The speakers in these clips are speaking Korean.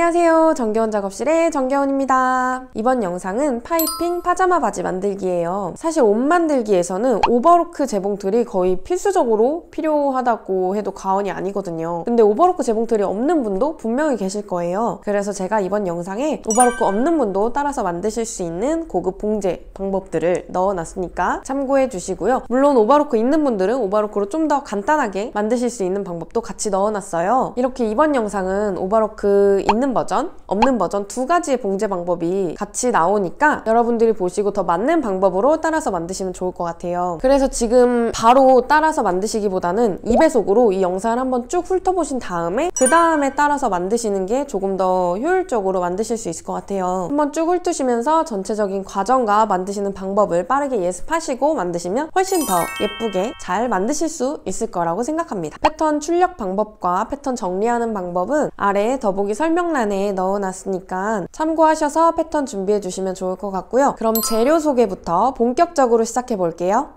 안녕하세요. 정겨운 작업실의 정겨운입니다. 이번 영상은 파이핑 파자마 바지 만들기예요. 사실 옷 만들기에서는 오버로크 재봉틀이 거의 필수적으로 필요하다고 해도 과언이 아니거든요. 근데 오버로크 재봉틀이 없는 분도 분명히 계실 거예요. 그래서 제가 이번 영상에 오버로크 없는 분도 따라서 만드실 수 있는 고급 봉제 방법들을 넣어놨으니까 참고해 주시고요. 물론 오버로크 있는 분들은 오버로크로 좀 더 간단하게 만드실 수 있는 방법도 같이 넣어놨어요. 이렇게 이번 영상은 오버로크 있는 버전, 없는 버전 두 가지의 봉제 방법이 같이 나오니까 여러분들이 보시고 더 맞는 방법으로 따라서 만드시면 좋을 것 같아요. 그래서 지금 바로 따라서 만드시기보다는 2배속으로 이 영상을 한번 쭉 훑어보신 다음에 그 다음에 따라서 만드시는 게 조금 더 효율적으로 만드실 수 있을 것 같아요. 한번 쭉 훑으시면서 전체적인 과정과 만드시는 방법을 빠르게 예습하시고 만드시면 훨씬 더 예쁘게 잘 만드실 수 있을 거라고 생각합니다. 패턴 출력 방법과 패턴 정리하는 방법은 아래에 더보기 설명란에 넣어놨으니까 참고하셔서 패턴 준비해 주시면 좋을 것 같고요. 그럼 재료 소개부터 본격적으로 시작해 볼게요.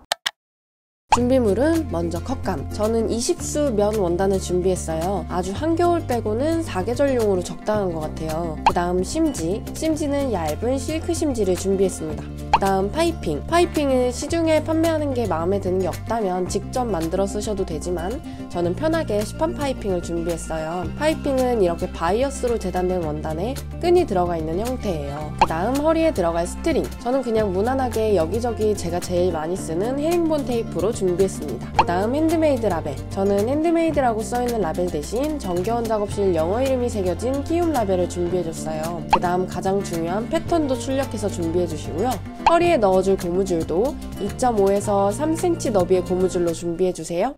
준비물은 먼저 컵감. 저는 20수 면 원단을 준비했어요. 아주 한겨울 빼고는 사계절용으로 적당한 것 같아요. 그 다음 심지. 심지는 얇은 실크 심지를 준비했습니다. 그 다음 파이핑. 파이핑은 시중에 판매하는 게 마음에 드는 게 없다면 직접 만들어 쓰셔도 되지만 저는 편하게 시판 파이핑을 준비했어요. 파이핑은 이렇게 바이어스로 재단된 원단에 끈이 들어가 있는 형태예요. 그 다음 허리에 들어갈 스트링. 저는 그냥 무난하게 여기저기 제가 제일 많이 쓰는 헤링본 테이프로 준비했습니다. 그 다음 핸드메이드 라벨. 저는 핸드메이드라고 써있는 라벨 대신 정겨운 작업실 영어 이름이 새겨진 끼움 라벨을 준비해줬어요. 그 다음 가장 중요한 패턴도 출력해서 준비해주시고요. 허리에 넣어줄 고무줄도 2.5에서 3cm 너비의 고무줄로 준비해주세요.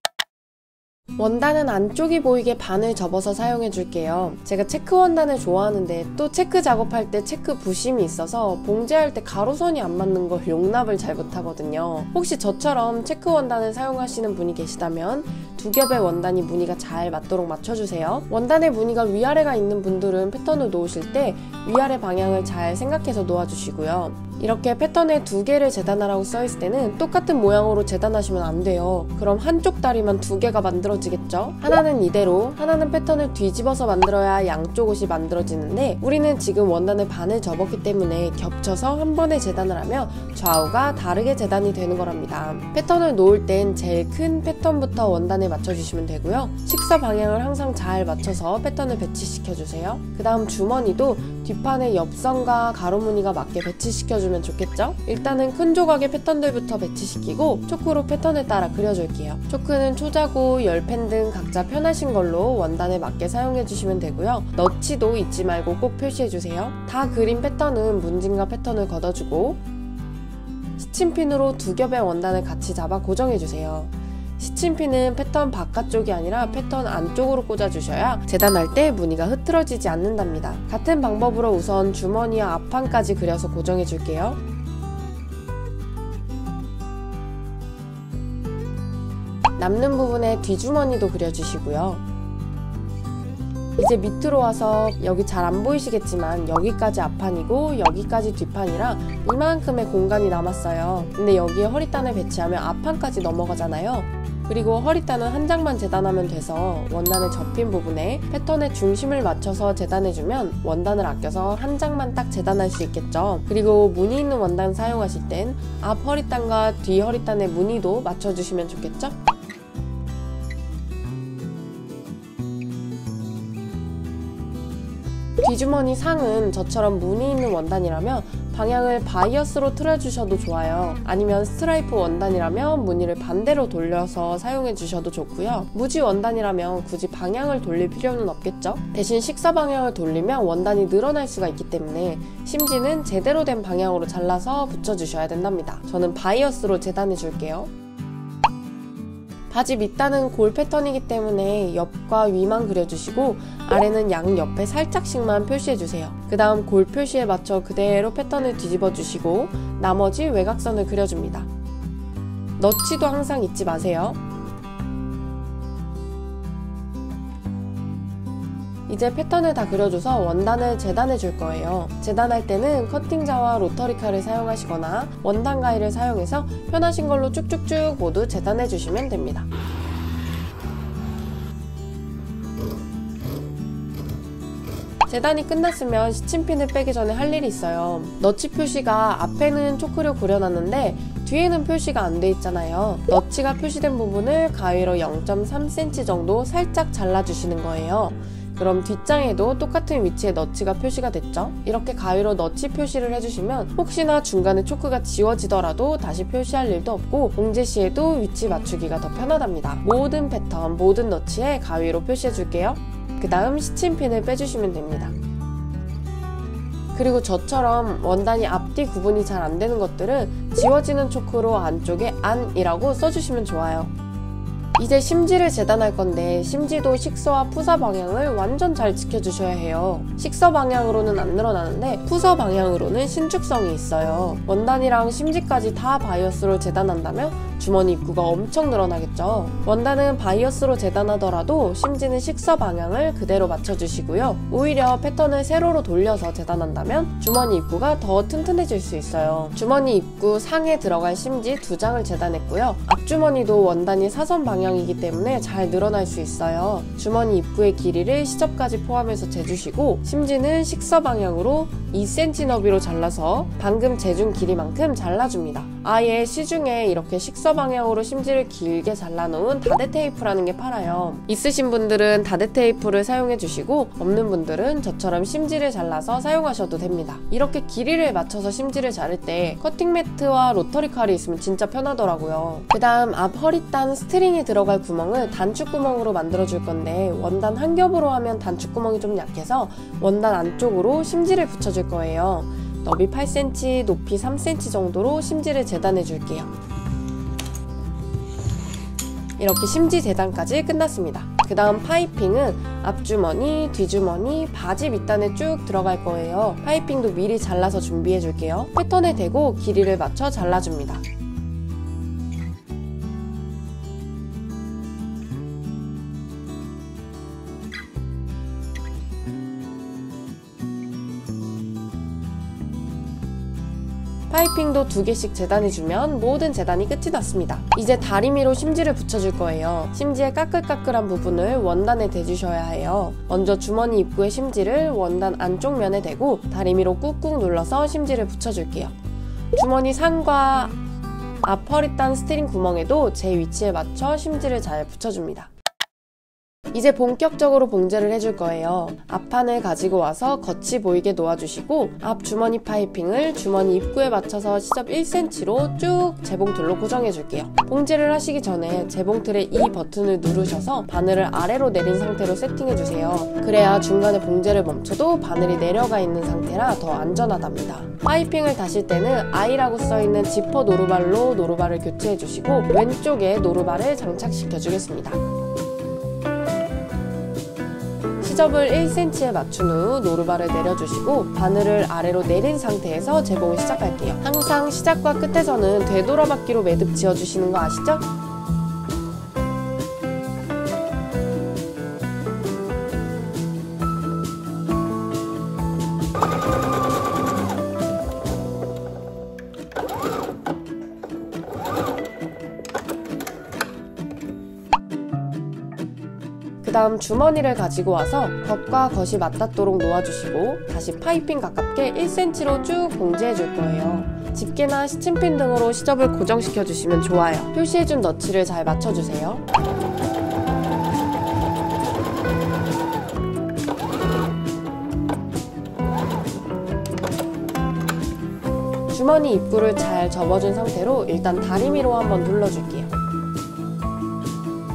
원단은 안쪽이 보이게 반을 접어서 사용해 줄게요. 제가 체크 원단을 좋아하는데 또 체크 작업할 때 체크 부심이 있어서 봉제할 때 가로선이 안 맞는 걸 용납을 잘 못하거든요. 혹시 저처럼 체크 원단을 사용하시는 분이 계시다면 두 겹의 원단이 무늬가 잘 맞도록 맞춰주세요. 원단의 무늬가 위아래가 있는 분들은 패턴을 놓으실 때 위아래 방향을 잘 생각해서 놓아주시고요. 이렇게 패턴에 두 개를 재단하라고 써있을 때는 똑같은 모양으로 재단하시면 안 돼요. 그럼 한쪽 다리만 두 개가 만들어지겠죠? 하나는 이대로, 하나는 패턴을 뒤집어서 만들어야 양쪽 옷이 만들어지는데 우리는 지금 원단을 반을 접었기 때문에 겹쳐서 한 번에 재단을 하면 좌우가 다르게 재단이 되는 거랍니다. 패턴을 놓을 땐 제일 큰 패턴부터 원단에 맞춰주시면 되고요. 식사 방향을 항상 잘 맞춰서 패턴을 배치시켜주세요. 그 다음 주머니도 뒷판에 옆선과 가로 무늬가 맞게 배치시켜주면 좋겠죠? 일단은 큰 조각의 패턴들부터 배치시키고 초크로 패턴을 따라 그려줄게요. 초크는 초자구, 열펜 등 각자 편하신 걸로 원단에 맞게 사용해주시면 되고요. 너치도 잊지 말고 꼭 표시해주세요. 다 그린 패턴은 문진과 패턴을 걷어주고 시침핀으로 두 겹의 원단을 같이 잡아 고정해주세요. 시침핀은 패턴 바깥쪽이 아니라 패턴 안쪽으로 꽂아주셔야 재단할 때 무늬가 흐트러지지 않는답니다. 같은 방법으로 우선 주머니와 앞판까지 그려서 고정해줄게요. 남는 부분에 뒷주머니도 그려주시고요. 이제 밑으로 와서 여기 잘 안 보이시겠지만 여기까지 앞판이고 여기까지 뒷판이라 이만큼의 공간이 남았어요. 근데 여기에 허리단을 배치하면 앞판까지 넘어가잖아요. 그리고 허리단은 한 장만 재단하면 돼서 원단의 접힌 부분에 패턴의 중심을 맞춰서 재단해주면 원단을 아껴서 한 장만 딱 재단할 수 있겠죠. 그리고 무늬 있는 원단 사용하실 땐 앞 허리단과 뒤 허리단의 무늬도 맞춰주시면 좋겠죠? 뒷주머니 상은 저처럼 무늬 있는 원단이라면 방향을 바이어스로 틀어주셔도 좋아요. 아니면 스트라이프 원단이라면 무늬를 반대로 돌려서 사용해 주셔도 좋고요. 무지 원단이라면 굳이 방향을 돌릴 필요는 없겠죠? 대신 식사 방향을 돌리면 원단이 늘어날 수가 있기 때문에 심지는 제대로 된 방향으로 잘라서 붙여주셔야 된답니다. 저는 바이어스로 재단해 줄게요. 바지 밑단은 골 패턴이기 때문에 옆과 위만 그려주시고 아래는 양옆에 살짝씩만 표시해주세요. 그 다음 골 표시에 맞춰 그대로 패턴을 뒤집어 주시고 나머지 외곽선을 그려줍니다. 너치도 항상 잊지 마세요. 이제 패턴을 다 그려줘서 원단을 재단해 줄 거예요. 재단할 때는 커팅자와 로터리 칼을 사용하시거나 원단 가위를 사용해서 편하신 걸로 쭉쭉쭉 모두 재단해 주시면 됩니다. 재단이 끝났으면 시침핀을 빼기 전에 할 일이 있어요. 너치 표시가 앞에는 초크로 그려놨는데 뒤에는 표시가 안 돼 있잖아요. 너치가 표시된 부분을 가위로 0.3cm 정도 살짝 잘라주시는 거예요. 그럼 뒷장에도 똑같은 위치에 너치가 표시가 됐죠? 이렇게 가위로 너치 표시를 해주시면 혹시나 중간에 초크가 지워지더라도 다시 표시할 일도 없고 봉제 시에도 위치 맞추기가 더 편하답니다. 모든 패턴, 모든 너치에 가위로 표시해줄게요. 그 다음 시침핀을 빼주시면 됩니다. 그리고 저처럼 원단이 앞뒤 구분이 잘 안 되는 것들은 지워지는 초크로 안쪽에 안이라고 써주시면 좋아요. 이제 심지를 재단할 건데 심지도 식서와 푸서 방향을 완전 잘 지켜주셔야 해요. 식서 방향으로는 안 늘어나는데 푸서 방향으로는 신축성이 있어요. 원단이랑 심지까지 다 바이어스로 재단한다면 주머니 입구가 엄청 늘어나겠죠. 원단은 바이어스로 재단하더라도 심지는 식서 방향을 그대로 맞춰주시고요. 오히려 패턴을 세로로 돌려서 재단한다면 주머니 입구가 더 튼튼해질 수 있어요. 주머니 입구 상에 들어갈 심지 2장을 재단했고요. 앞주머니도 원단이 사선 방향이기 때문에 잘 늘어날 수 있어요. 주머니 입구의 길이를 시접까지 포함해서 재주시고 심지는 식서 방향으로 2cm 너비로 잘라서 방금 재준 길이만큼 잘라줍니다. 아예 시중에 이렇게 식서 방향으로 심지를 길게 잘라놓은 다대 테이프라는 게 팔아요. 있으신 분들은 다대 테이프를 사용해 주시고 없는 분들은 저처럼 심지를 잘라서 사용하셔도 됩니다. 이렇게 길이를 맞춰서 심지를 자를 때 커팅 매트와 로터리 칼이 있으면 진짜 편하더라고요. 그 다음 앞 허리단 스트링이 들어갈 구멍을 단축구멍으로 만들어줄 건데 원단 한 겹으로 하면 단축구멍이 좀 약해서 원단 안쪽으로 심지를 붙여줄 거예요. 너비 8cm, 높이 3cm 정도로 심지를 재단해 줄게요. 이렇게 심지 재단까지 끝났습니다. 그 다음 파이핑은 앞주머니, 뒤주머니, 바지 밑단에 쭉 들어갈 거예요. 파이핑도 미리 잘라서 준비해 줄게요. 패턴에 대고 길이를 맞춰 잘라줍니다. 파이핑도 2개씩 재단해주면 모든 재단이 끝이 났습니다. 이제 다리미로 심지를 붙여줄 거예요. 심지의 까끌까끌한 부분을 원단에 대주셔야 해요. 먼저 주머니 입구의 심지를 원단 안쪽 면에 대고 다리미로 꾹꾹 눌러서 심지를 붙여줄게요. 주머니 상과 앞 허리단 스트링 구멍에도 제 위치에 맞춰 심지를 잘 붙여줍니다. 이제 본격적으로 봉제를 해줄 거예요. 앞판을 가지고 와서 겉이 보이게 놓아주시고 앞 주머니 파이핑을 주머니 입구에 맞춰서 시접 1cm로 쭉 재봉틀로 고정해줄게요. 봉제를 하시기 전에 재봉틀의 이 버튼을 누르셔서 바늘을 아래로 내린 상태로 세팅해주세요. 그래야 중간에 봉제를 멈춰도 바늘이 내려가 있는 상태라 더 안전하답니다. 파이핑을 다실 때는 I라고 써있는 지퍼 노루발로 노루발을 교체해주시고 왼쪽에 노루발을 장착시켜주겠습니다. 시접을 1cm에 맞춘 후 노루발을 내려주시고 바늘을 아래로 내린 상태에서 재봉을 시작할게요. 항상 시작과 끝에서는 되돌아받기로 매듭 지어주시는 거 아시죠? 그 다음 주머니를 가지고 와서 겉과 겉이 맞닿도록 놓아주시고 다시 파이핑 가깝게 1cm로 쭉 봉제해 줄 거예요. 집게나 시침핀 등으로 시접을 고정시켜 주시면 좋아요. 표시해준 너치를 잘 맞춰주세요. 주머니 입구를 잘 접어준 상태로 일단 다리미로 한번 눌러줄게요.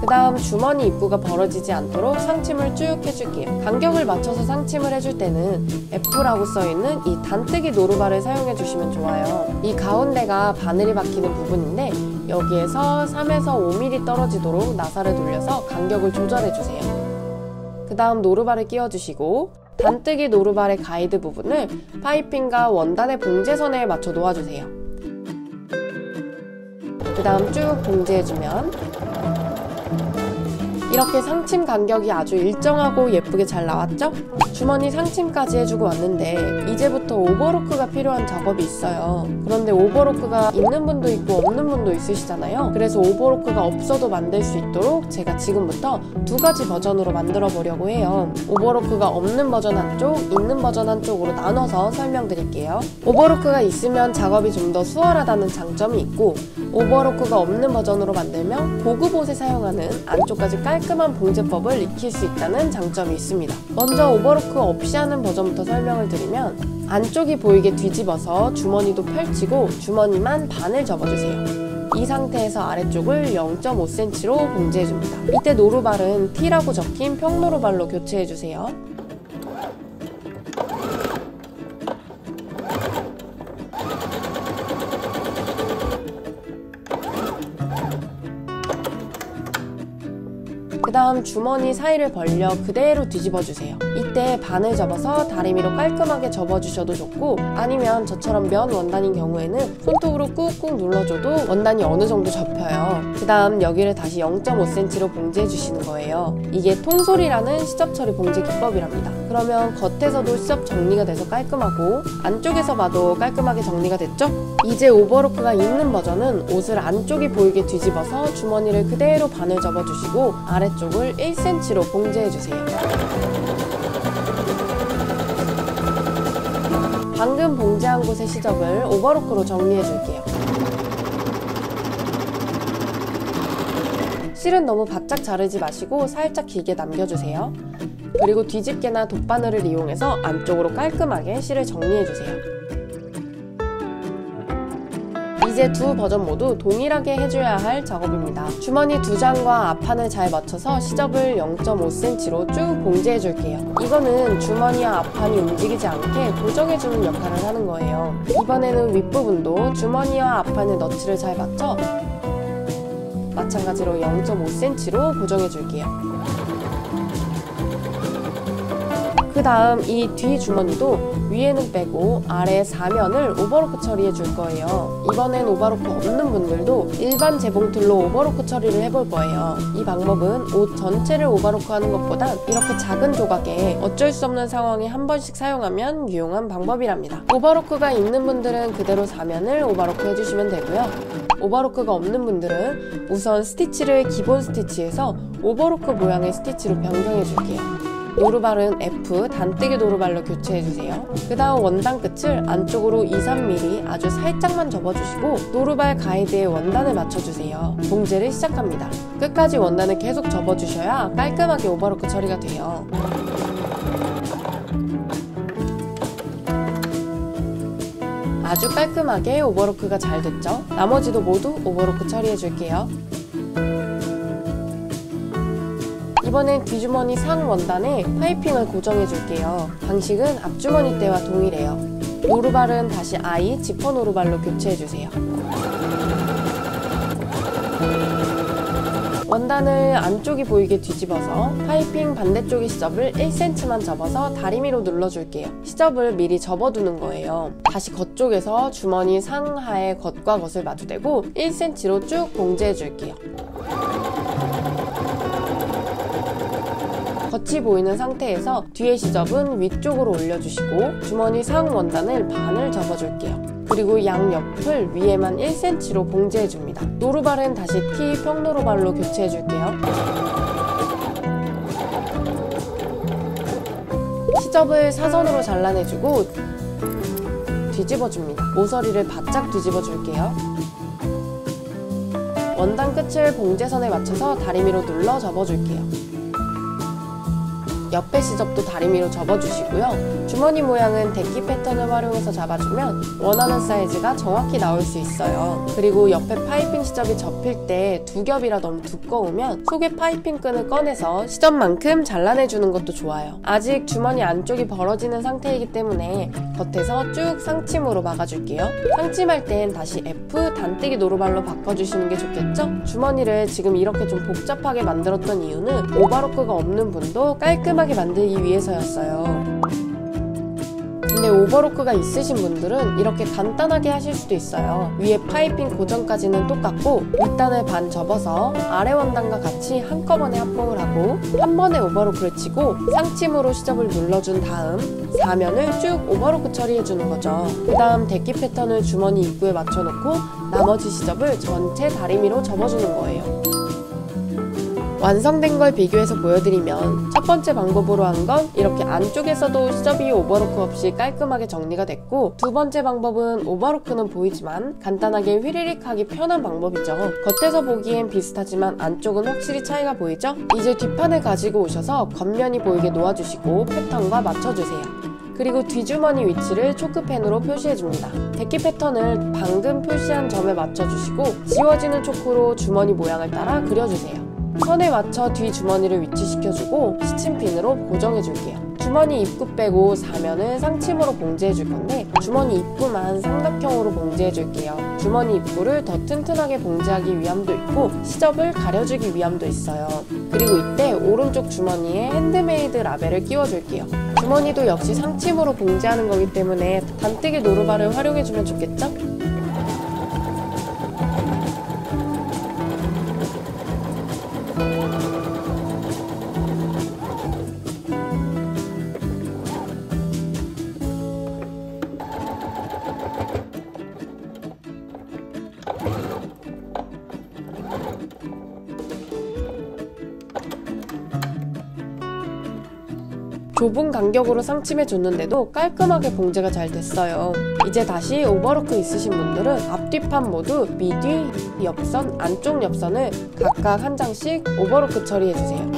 그 다음 주머니 입구가 벌어지지 않도록 상침을 쭉 해줄게요. 간격을 맞춰서 상침을 해줄 때는 F라고 써있는 이 단뜨기 노루발을 사용해 주시면 좋아요. 이 가운데가 바늘이 박히는 부분인데 여기에서 3에서 5mm 떨어지도록 나사를 돌려서 간격을 조절해 주세요. 그 다음 노루발을 끼워주시고 단뜨기 노루발의 가이드 부분을 파이핑과 원단의 봉제선에 맞춰 놓아주세요. 그 다음 쭉 봉제해주면 이렇게 상침 간격이 아주 일정하고 예쁘게 잘 나왔죠? 주머니 상침까지 해주고 왔는데 이제부터 오버로크가 필요한 작업이 있어요. 그런데 오버로크가 있는 분도 있고 없는 분도 있으시잖아요. 그래서 오버로크가 없어도 만들 수 있도록 제가 지금부터 두 가지 버전으로 만들어 보려고 해요. 오버로크가 없는 버전 한쪽, 있는 버전 한쪽으로 나눠서 설명드릴게요. 오버로크가 있으면 작업이 좀 더 수월하다는 장점이 있고, 오버로크가 없는 버전으로 만들면 고급 옷에 사용하는 안쪽까지 깔끔한 봉제법을 익힐 수 있다는 장점이 있습니다. 먼저 오버로크 없이 하는 버전부터 설명을 드리면, 안쪽이 보이게 뒤집어서 주머니도 펼치고 주머니만 반을 접어주세요. 이 상태에서 아래쪽을 0.5cm로 봉제해줍니다. 이때 노루발은 T라고 적힌 평노루발로 교체해주세요. 그 다음 주머니 사이를 벌려 그대로 뒤집어주세요. 이때 반을 접어서 다리미로 깔끔하게 접어주셔도 좋고, 아니면 저처럼 면 원단인 경우에는 손톱으로 꾹꾹 눌러줘도 원단이 어느 정도 접혀요. 그 다음 여기를 다시 0.5cm로 봉제해주시는 거예요. 이게 통솔이라는 시접 처리 봉제 기법이랍니다. 그러면 겉에서도 시접 정리가 돼서 깔끔하고 안쪽에서 봐도 깔끔하게 정리가 됐죠? 이제 오버로크가 있는 버전은 옷을 안쪽이 보이게 뒤집어서 주머니를 그대로 반을 접어주시고 아래쪽을 1cm로 봉제해주세요. 방금 봉제한 곳의 시접을 오버로크로 정리해줄게요. 실은 너무 바짝 자르지 마시고 살짝 길게 남겨주세요. 그리고 뒤집개나 돗바늘을 이용해서 안쪽으로 깔끔하게 실을 정리해주세요. 이제 두 버전 모두 동일하게 해줘야 할 작업입니다. 주머니 두 장과 앞판을 잘 맞춰서 시접을 0.5cm로 쭉 봉제해줄게요. 이거는 주머니와 앞판이 움직이지 않게 고정해주는 역할을 하는 거예요. 이번에는 윗부분도 주머니와 앞판의 너치를 잘 맞춰 마찬가지로 0.5cm로 고정해줄게요. 그 다음 이 뒤 주머니도 위에는 빼고 아래 사면을 오버로크 처리해 줄 거예요. 이번엔 오버로크 없는 분들도 일반 재봉틀로 오버로크 처리를 해볼 거예요. 이 방법은 옷 전체를 오버로크 하는 것보단 이렇게 작은 조각에 어쩔 수 없는 상황에 한 번씩 사용하면 유용한 방법이랍니다. 오버로크가 있는 분들은 그대로 사면을 오버로크 해주시면 되고요. 오버로크가 없는 분들은 우선 스티치를 기본 스티치에서 오버로크 모양의 스티치로 변경해 줄게요. 노루발은 F 단뜨기 노루발로 교체해주세요. 그 다음 원단 끝을 안쪽으로 2-3mm 아주 살짝만 접어주시고 노루발 가이드에 원단을 맞춰주세요. 봉제를 시작합니다. 끝까지 원단을 계속 접어주셔야 깔끔하게 오버로크 처리가 돼요. 아주 깔끔하게 오버로크가 잘 됐죠? 나머지도 모두 오버로크 처리해줄게요. 이번엔 뒷주머니 상 원단에 파이핑을 고정해줄게요. 방식은 앞주머니 때와 동일해요. 노루발은 다시 I 지퍼 노루발로 교체해주세요. 원단을 안쪽이 보이게 뒤집어서 파이핑 반대쪽의 시접을 1cm만 접어서 다리미로 눌러줄게요. 시접을 미리 접어두는 거예요. 다시 겉쪽에서 주머니 상하의 겉과 겉을 마주대고 1cm로 쭉 봉제해줄게요. 겉이 보이는 상태에서 뒤의 시접은 위쪽으로 올려주시고 주머니 상 원단을 반을 접어줄게요. 그리고 양 옆을 위에만 1cm로 봉제해줍니다. 노루발은 다시 T 평노루발로 교체해줄게요. 시접을 사선으로 잘라내주고 뒤집어줍니다. 모서리를 바짝 뒤집어줄게요. 원단 끝을 봉제선에 맞춰서 다리미로 눌러 접어줄게요. 옆에 시접도 다리미로 접어주시고요. 주머니 모양은 데키 패턴을 활용해서 잡아주면 원하는 사이즈가 정확히 나올 수 있어요. 그리고 옆에 파이핑 시접이 접힐 때 두 겹이라 너무 두꺼우면 속에 파이핑 끈을 꺼내서 시접만큼 잘라내주는 것도 좋아요. 아직 주머니 안쪽이 벌어지는 상태이기 때문에 겉에서 쭉 상침으로 막아줄게요. 상침할 땐 다시 F 단뜨기 노루발로 바꿔주시는 게 좋겠죠? 주머니를 지금 이렇게 좀 복잡하게 만들었던 이유는 오버로크가 없는 분도 깔끔하게 만들기 위해서였어요. 근데 오버로크가 있으신 분들은 이렇게 간단하게 하실 수도 있어요. 위에 파이핑 고정까지는 똑같고 밑단을 반 접어서 아래 원단과 같이 한꺼번에 합봉을 하고 한 번에 오버로크를 치고 상침으로 시접을 눌러준 다음 사면을 쭉 오버로크 처리해주는 거죠. 그 다음 데키 패턴을 주머니 입구에 맞춰놓고 나머지 시접을 전체 다리미로 접어주는 거예요. 완성된 걸 비교해서 보여드리면 첫 번째 방법으로 한 건 이렇게 안쪽에서도 시접이 오버로크 없이 깔끔하게 정리가 됐고, 두 번째 방법은 오버로크는 보이지만 간단하게 휘리릭 하기 편한 방법이죠. 겉에서 보기엔 비슷하지만 안쪽은 확실히 차이가 보이죠? 이제 뒷판을 가지고 오셔서 겉면이 보이게 놓아주시고 패턴과 맞춰주세요. 그리고 뒷주머니 위치를 초크펜으로 표시해줍니다. 데키 패턴을 방금 표시한 점에 맞춰주시고 지워지는 초크로 주머니 모양을 따라 그려주세요. 선에 맞춰 뒤 주머니를 위치시켜주고 시침핀으로 고정해줄게요. 주머니 입구 빼고 사면을 상침으로 봉제해줄 건데 주머니 입구만 삼각형으로 봉제해줄게요. 주머니 입구를 더 튼튼하게 봉제하기 위함도 있고 시접을 가려주기 위함도 있어요. 그리고 이때 오른쪽 주머니에 핸드메이드 라벨을 끼워줄게요. 주머니도 역시 상침으로 봉제하는 거기 때문에 단뜨기 노루발을 활용해주면 좋겠죠? 좁은 간격으로 상침해줬는데도 깔끔하게 봉제가 잘 됐어요. 이제 다시 오버로크 있으신 분들은 앞뒤판 모두 미뒤, 옆선, 안쪽 옆선을 각각 한 장씩 오버로크 처리해주세요.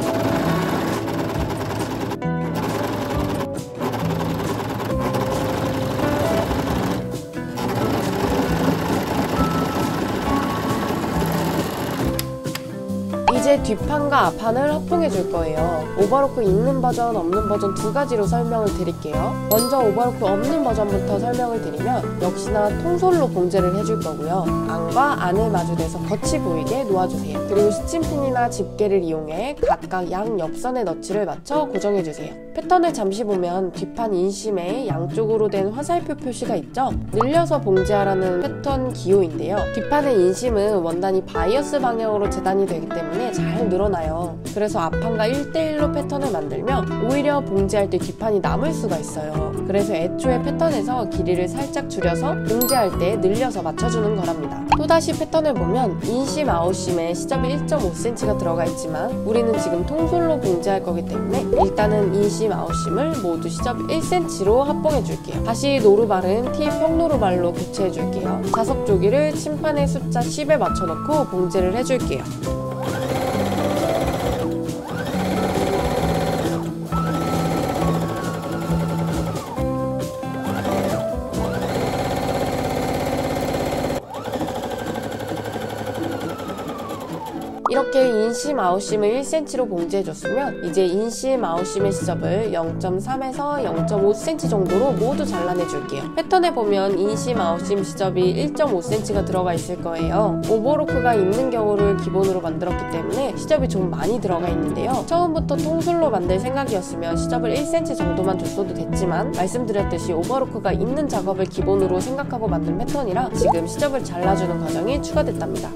이제 뒷판과 앞판을 합봉해 줄 거예요. 오버로크 있는 버전, 없는 버전 두 가지로 설명을 드릴게요. 먼저 오버로크 없는 버전부터 설명을 드리면 역시나 통솔로 봉제를 해줄 거고요. 안과 안을 마주대서 겉이 보이게 놓아주세요. 그리고 시침핀이나 집게를 이용해 각각 양 옆선의 너치를 맞춰 고정해주세요. 패턴을 잠시 보면 뒷판 인심에 양쪽으로 된 화살표 표시가 있죠? 늘려서 봉제하라는 패턴 기호인데요. 뒷판의 인심은 원단이 바이어스 방향으로 재단이 되기 때문에 잘 늘어나요. 그래서 앞판과 1대1로 패턴을 만들면 오히려 봉제할 때 뒷판이 남을 수가 있어요. 그래서 애초에 패턴에서 길이를 살짝 줄여서 봉제할 때 늘려서 맞춰주는 거랍니다. 또다시 패턴을 보면 인심, 아웃심에 시접이 1.5cm가 들어가 있지만 우리는 지금 통솔로 봉제할 거기 때문에 일단은 인심, 아웃심을 모두 시접 1cm로 합봉해줄게요. 다시 노루발은 T 평노루발로 교체해줄게요. 자석 조기를 침판의 숫자 10에 맞춰놓고 봉제를 해줄게요. 이렇게 인심, 아웃심을 1cm로 봉제해줬으면 이제 인심, 아웃심의 시접을 0.3에서 0.5cm 정도로 모두 잘라내줄게요. 패턴에 보면 인심, 아웃심 시접이 1.5cm가 들어가 있을 거예요. 오버로크가 있는 경우를 기본으로 만들었기 때문에 시접이 좀 많이 들어가 있는데요. 처음부터 통솔로 만들 생각이었으면 시접을 1cm 정도만 줬어도 됐지만 말씀드렸듯이 오버로크가 있는 작업을 기본으로 생각하고 만든 패턴이라 지금 시접을 잘라주는 과정이 추가됐답니다.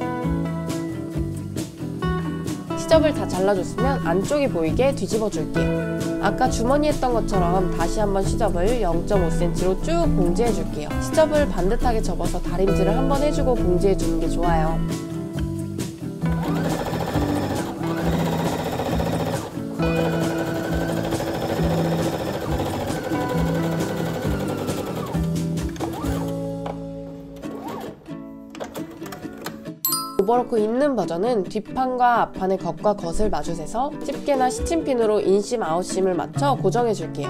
시접을 다 잘라줬으면 안쪽이 보이게 뒤집어 줄게요. 아까 주머니 했던 것처럼 다시 한번 시접을 0.5cm로 쭉 봉제해 줄게요. 시접을 반듯하게 접어서 다림질을 한번 해주고 봉제해 주는 게 좋아요. 오버로크 있는 버전은 뒷판과 앞판의 겉과 겉을 마주대서 집게나 시침핀으로 인심, 아웃심을 맞춰 고정해줄게요.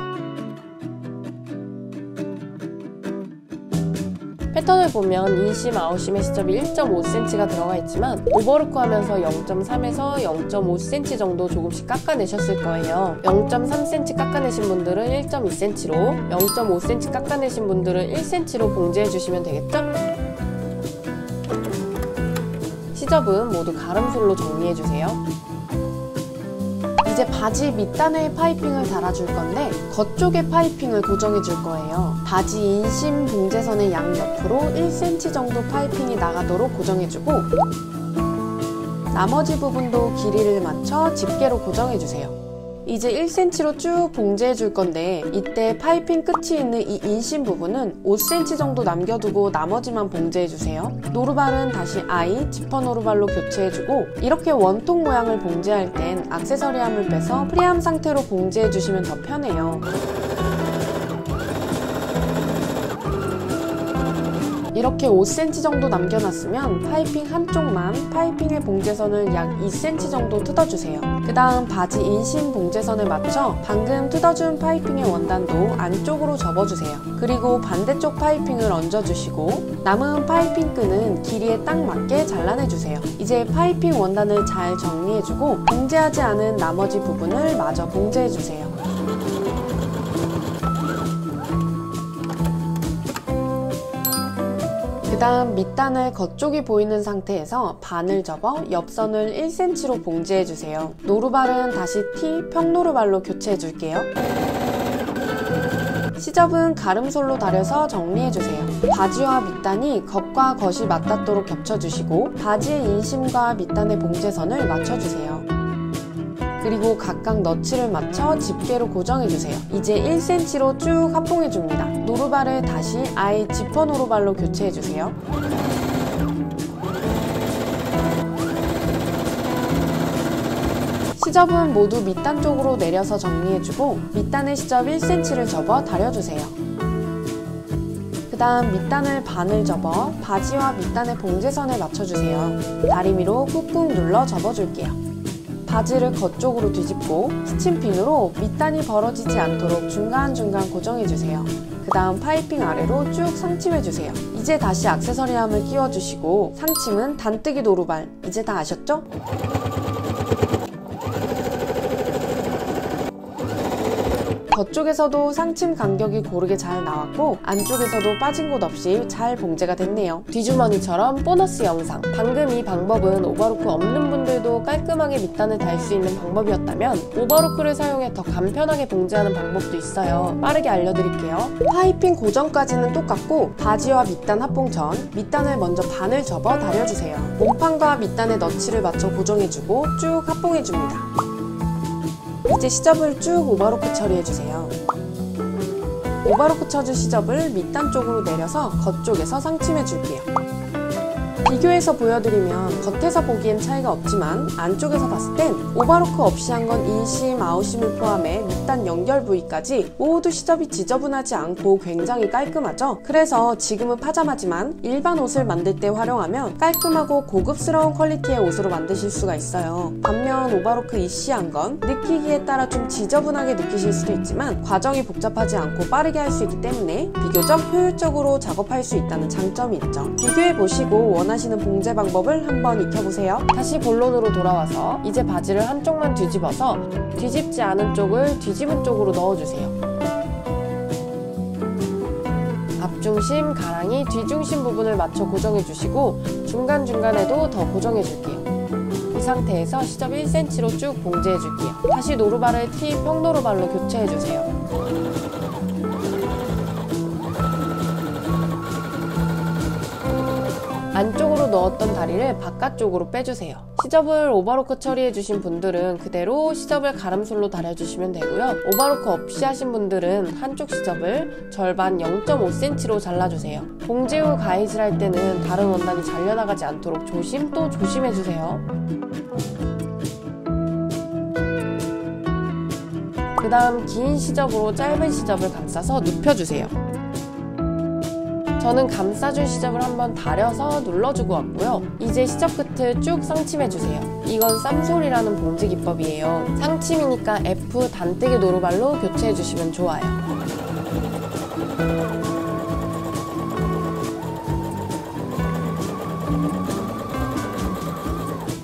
패턴을 보면 인심, 아웃심의 시접이 1.5cm가 들어가 있지만 오버로크 하면서 0.3에서 0.5cm 정도 조금씩 깎아내셨을 거예요. 0.3cm 깎아내신 분들은 1.2cm로, 0.5cm 깎아내신 분들은 1cm로 봉제해주시면 되겠죠? 시접은 모두 가름솔로 정리해주세요. 이제 바지 밑단에 파이핑을 달아줄 건데 겉쪽에 파이핑을 고정해 줄 거예요. 바지 인심 봉제선의 양옆으로 1cm 정도 파이핑이 나가도록 고정해주고 나머지 부분도 길이를 맞춰 집게로 고정해주세요. 이제 1cm로 쭉 봉제해 줄 건데 이때 파이핑 끝이 있는 이 인심 부분은 5cm 정도 남겨두고 나머지만 봉제해 주세요. 노루발은 다시 아이 지퍼 노루발로 교체해 주고 이렇게 원통 모양을 봉제할 땐 액세서리함을 빼서 프리함 상태로 봉제해 주시면 더 편해요. 이렇게 5cm 정도 남겨놨으면 파이핑 한쪽만 파이핑의 봉제선을 약 2cm 정도 뜯어주세요. 그 다음 바지 인심 봉제선에 맞춰 방금 뜯어준 파이핑의 원단도 안쪽으로 접어주세요. 그리고 반대쪽 파이핑을 얹어주시고 남은 파이핑 끈은 길이에 딱 맞게 잘라내주세요. 이제 파이핑 원단을 잘 정리해주고 봉제하지 않은 나머지 부분을 마저 봉제해주세요. 그 다음 밑단을 겉쪽이 보이는 상태에서 반을 접어 옆선을 1cm로 봉제해주세요. 노루발은 다시 T 평노루발로 교체해줄게요. 시접은 가름솔로 다려서 정리해주세요. 바지와 밑단이 겉과 겉이 맞닿도록 겹쳐주시고 바지의 인심과 밑단의 봉제선을 맞춰주세요. 그리고 각각 너츠를 맞춰 집게로 고정해주세요. 이제 1cm로 쭉 합봉해줍니다. 노루발을 다시 아이 지퍼 노루발로 교체해주세요. 시접은 모두 밑단 쪽으로 내려서 정리해주고 밑단의 시접 1cm를 접어 다려주세요. 그 다음 밑단을 반을 접어 바지와 밑단의 봉제선에 맞춰주세요. 다리미로 꾹꾹 눌러 접어줄게요. 바지를 겉쪽으로 뒤집고 스친핀으로 밑단이 벌어지지 않도록 중간중간 고정해주세요. 그 다음 파이핑 아래로 쭉 상침해주세요. 이제 다시 액세서리함을 끼워주시고 상침은 단뜨기 노루발, 이제 다 아셨죠? 겉쪽에서도 상침 간격이 고르게 잘 나왔고 안쪽에서도 빠진 곳 없이 잘 봉제가 됐네요. 뒤주머니처럼 보너스 영상. 방금 이 방법은 오버로크 없는 분들도 깔끔하게 밑단을 달 수 있는 방법이었다면 오버로크를 사용해 더 간편하게 봉제하는 방법도 있어요. 빠르게 알려드릴게요. 파이핑 고정까지는 똑같고 바지와 밑단 합봉 전 밑단을 먼저 반을 접어 다려주세요. 몸판과 밑단의 너츠를 맞춰 고정해주고 쭉 합봉해줍니다. 이제 시접을 쭉 오버로크 처리해주세요. 오버로크 쳐준 시접을 밑단 쪽으로 내려서 겉쪽에서 상침해줄게요. 비교해서 보여드리면 겉에서 보기엔 차이가 없지만 안쪽에서 봤을 땐 오버로크 없이 한 건 인심, 아웃심을 포함해 밑단 연결 부위까지 모두 시접이 지저분하지 않고 굉장히 깔끔하죠? 그래서 지금은 파자마지만 일반 옷을 만들 때 활용하면 깔끔하고 고급스러운 퀄리티의 옷으로 만드실 수가 있어요. 반면 오버로크 이시한 건 느끼기에 따라 좀 지저분하게 느끼실 수도 있지만 과정이 복잡하지 않고 빠르게 할 수 있기 때문에 비교적 효율적으로 작업할 수 있다는 장점이 있죠. 비교해보시고 원하시는 봉제 방법을 한번 익혀보세요. 다시 본론으로 돌아와서 이제 바지를 한쪽만 뒤집어서 뒤집지 않은 쪽을 뒤집은 쪽으로 넣어주세요. 앞중심, 가랑이, 뒤중심 부분을 맞춰 고정해주시고 중간중간에도 더 고정해줄게요. 이 상태에서 시접 1cm로 쭉 봉제해줄게요. 다시 노루발을 T 평노루발로 교체해주세요. 안쪽으로 넣었던 다리를 바깥쪽으로 빼주세요. 시접을 오버로크 처리해주신 분들은 그대로 시접을 가름솔로 다려주시면 되고요. 오버로크 없이 하신 분들은 한쪽 시접을 절반 0.5cm로 잘라주세요. 봉제 후 가이질 할 때는 다른 원단이 잘려나가지 않도록 조심 또 조심해주세요. 그 다음 긴 시접으로 짧은 시접을 감싸서 눕혀주세요. 저는 감싸준 시접을 한번 다려서 눌러주고 왔고요. 이제 시접 끝을 쭉 상침해주세요. 이건 쌈솔이라는 봉제 기법이에요. 상침이니까 F 단뜨기 노루발로 교체해주시면 좋아요.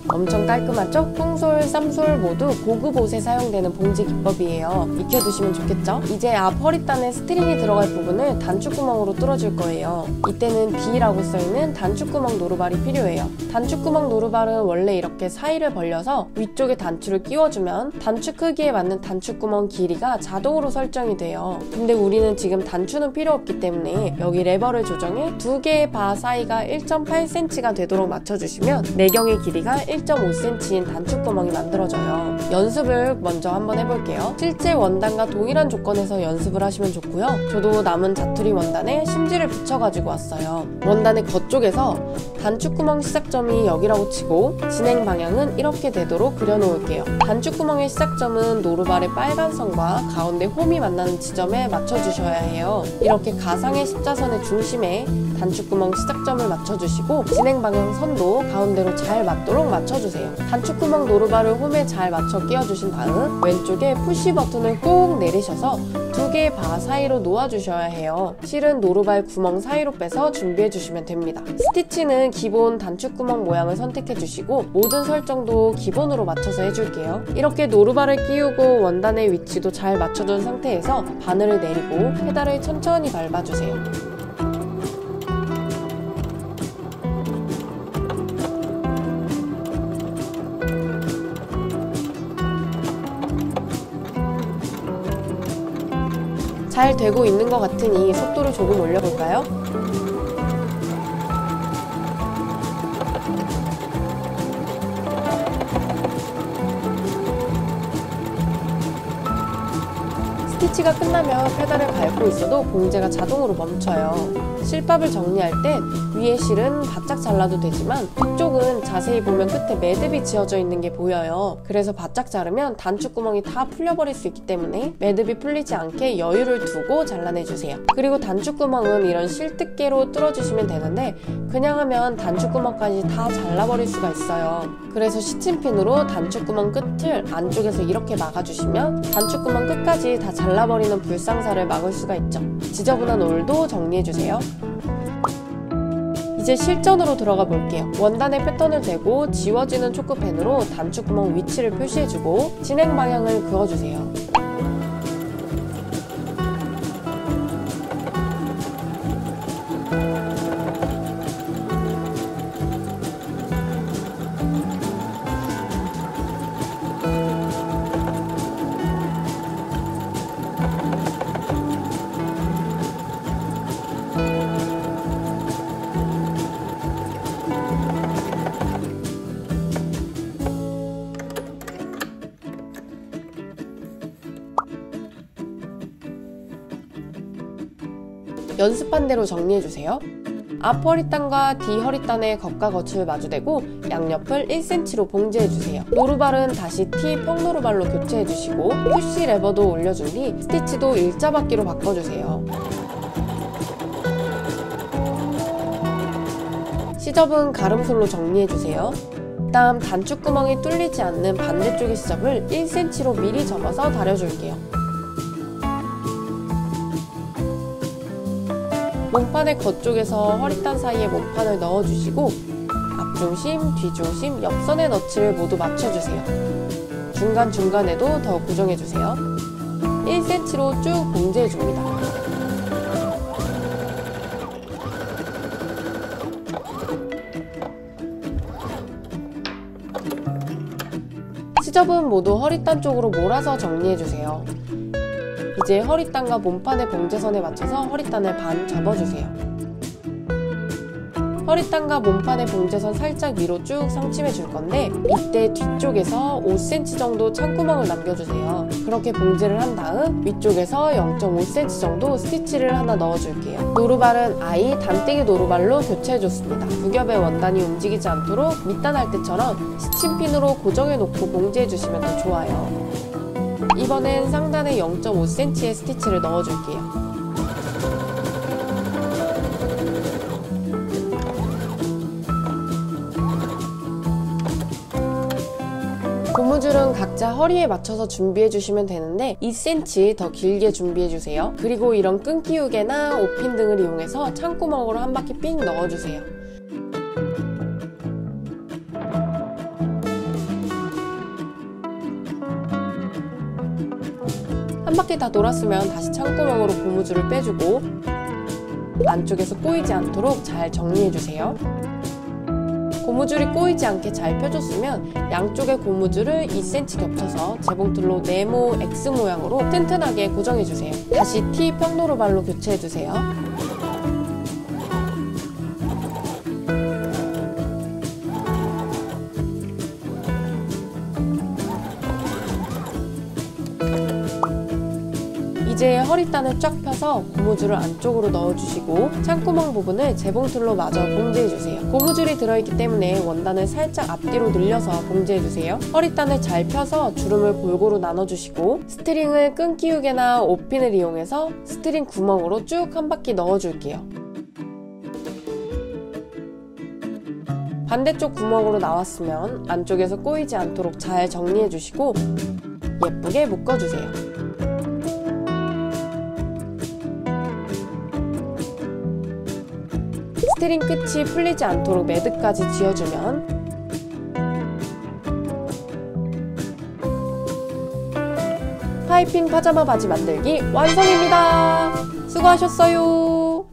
엄청 보면 깔끔하죠? 퉁솔, 쌈솔 모두 고급 옷에 사용되는 봉지 기법이에요. 익혀두시면 좋겠죠? 이제 앞 허리단에 스트링이 들어갈 부분을 단축구멍으로 뚫어줄 거예요. 이때는 B라고 써있는 단축구멍 노루발이 필요해요. 단축구멍 노루발은 원래 이렇게 사이를 벌려서 위쪽에 단추를 끼워주면 단추 크기에 맞는 단축구멍 길이가 자동으로 설정이 돼요. 근데 우리는 지금 단추는 필요 없기 때문에 여기 레버를 조정해 두 개의 바 사이가 1.8cm가 되도록 맞춰주시면 내경의 길이가 1.5cm인 단축구멍이 만들어져요. 연습을 먼저 한번 해볼게요. 실제 원단과 동일한 조건에서 연습을 하시면 좋고요. 저도 남은 자투리 원단에 심지를 붙여가지고 왔어요. 원단의 겉쪽에서 단축구멍 시작점이 여기라고 치고 진행 방향은 이렇게 되도록 그려놓을게요. 단축구멍의 시작점은 노루발의 빨간 선과 가운데 홈이 만나는 지점에 맞춰주셔야 해요. 이렇게 가상의 십자선의 중심에 단축구멍 시작점을 맞춰주시고 진행 방향 선도 가운데로 잘 맞도록 맞춰주세요. 단축구멍 노루발을 홈에 잘 맞춰 끼워주신 다음 왼쪽에 푸시 버튼을 꾹 내리셔서 두 개의 바 사이로 놓아주셔야 해요. 실은 노루발 구멍 사이로 빼서 준비해주시면 됩니다. 스티치는 기본 단축구멍 모양을 선택해주시고 모든 설정도 기본으로 맞춰서 해줄게요. 이렇게 노루발을 끼우고 원단의 위치도 잘 맞춰준 상태에서 바늘을 내리고 페달을 천천히 밟아주세요. 잘 되고 있는 것 같으니 속도를 조금 올려볼까요? 스티치가 끝나면 페달을 밟고 있어도 봉제가 자동으로 멈춰요. 실밥을 정리할 땐 위에 실은 바짝 잘라도 되지만 뒤쪽은 자세히 보면 끝에 매듭이 지어져 있는 게 보여요. 그래서 바짝 자르면 단축구멍이 다 풀려버릴 수 있기 때문에 매듭이 풀리지 않게 여유를 두고 잘라내주세요. 그리고 단축구멍은 이런 실뜨개로 뚫어주시면 되는데 그냥 하면 단축구멍까지 다 잘라버릴 수가 있어요. 그래서 시침핀으로 단축구멍 끝을 안쪽에서 이렇게 막아주시면 단축구멍 끝까지 다 잘라버리는 불상사를 막을 수가 있죠. 지저분한 올도 정리해주세요. 이제 실전으로 들어가 볼게요. 원단에 패턴을 대고 지워지는 초크펜으로 단축구멍 위치를 표시해주고 진행 방향을 그어주세요. 연습한 대로 정리해주세요. 앞 허리단과 뒤 허리단의 겉과 겉을 마주대고 양옆을 1cm로 봉제해주세요. 노루발은 다시 T 평노루발로 교체해주시고 푸시 레버도 올려준 뒤 스티치도 일자바퀴로 바꿔주세요. 시접은 가름솔로 정리해주세요. 다음 단축구멍이 뚫리지 않는 반대쪽의 시접을 1cm로 미리 접어서 다려줄게요. 몸판의 겉쪽에서 허리단 사이에 몸판을 넣어주시고 앞중심, 뒤중심, 옆선의 너치를 모두 맞춰주세요. 중간중간에도 더 고정해주세요. 1cm로 쭉 봉제해줍니다. 시접은 모두 허리단 쪽으로 몰아서 정리해주세요. 이제 허리단과 몸판의 봉제선에 맞춰서 허리단을 반 접어주세요. 허리단과 몸판의 봉제선 살짝 위로 쭉 상침해 줄 건데 이때 뒤쪽에서 5cm 정도 찬구멍을 남겨주세요. 그렇게 봉제를 한 다음 위쪽에서 0.5cm 정도 스티치를 하나 넣어줄게요. 노루발은 아이 단뜨기 노루발로 교체해줬습니다. 두 겹의 원단이 움직이지 않도록 밑단할 때처럼 시침핀으로 고정해놓고 봉제해주시면 더 좋아요. 이번엔 상단에 0.5cm의 스티치를 넣어줄게요. 고무줄은 각자 허리에 맞춰서 준비해주시면 되는데 2cm 더 길게 준비해주세요. 그리고 이런 끈기우개나 옷핀 등을 이용해서 창구멍으로 한 바퀴 삥 넣어주세요. 한 바퀴 다 돌았으면 다시 창구멍으로 고무줄을 빼주고 안쪽에서 꼬이지 않도록 잘 정리해주세요. 고무줄이 꼬이지 않게 잘 펴줬으면 양쪽의 고무줄을 2cm 겹쳐서 재봉틀로 네모 X 모양으로 튼튼하게 고정해주세요. 다시 T 평도로 발로 교체해주세요. 이제 허리단을 쫙 펴서 고무줄을 안쪽으로 넣어주시고 창구멍 부분을 재봉틀로 마저 봉제해주세요. 고무줄이 들어있기 때문에 원단을 살짝 앞뒤로 늘려서 봉제해주세요. 허리단을 잘 펴서 주름을 골고루 나눠주시고 스트링을 끈기우개나 옷핀을 이용해서 스트링 구멍으로 쭉 한 바퀴 넣어줄게요. 반대쪽 구멍으로 나왔으면 안쪽에서 꼬이지 않도록 잘 정리해주시고 예쁘게 묶어주세요. 스트링 끝이 풀리지 않도록 매듭까지 지어주면 파이핑 파자마 바지 만들기 완성입니다. 수고하셨어요.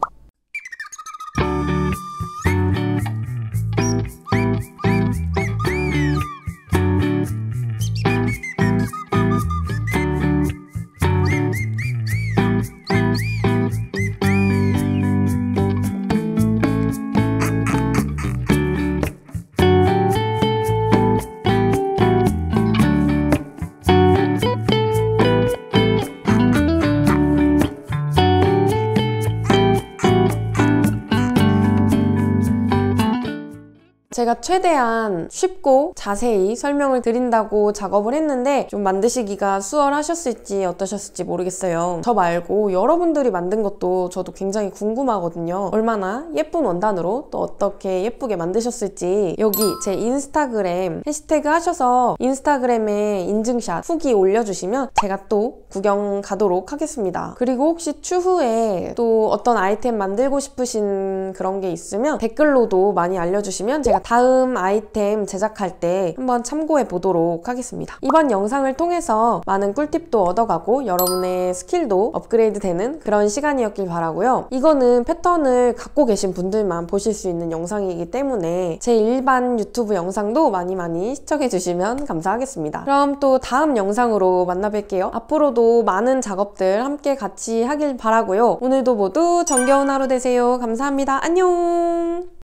제가 최대한 쉽고 자세히 설명을 드린다고 작업을 했는데 좀 만드시기가 수월하셨을지 어떠셨을지 모르겠어요. 저 말고 여러분들이 만든 것도 저도 굉장히 궁금하거든요. 얼마나 예쁜 원단으로 또 어떻게 예쁘게 만드셨을지 여기 제 인스타그램 해시태그 하셔서 인스타그램에 인증샷 후기 올려주시면 제가 또 구경 가도록 하겠습니다. 그리고 혹시 추후에 또 어떤 아이템 만들고 싶으신 그런 게 있으면 댓글로도 많이 알려주시면 제가 다음 아이템 제작할 때 한번 참고해 보도록 하겠습니다. 이번 영상을 통해서 많은 꿀팁도 얻어가고 여러분의 스킬도 업그레이드 되는 그런 시간이었길 바라고요. 이거는 패턴을 갖고 계신 분들만 보실 수 있는 영상이기 때문에 제 일반 유튜브 영상도 많이 시청해 주시면 감사하겠습니다. 그럼 또 다음 영상으로 만나 뵐게요. 앞으로도 많은 작업들 함께 같이 하길 바라고요. 오늘도 모두 정겨운 하루 되세요. 감사합니다. 안녕.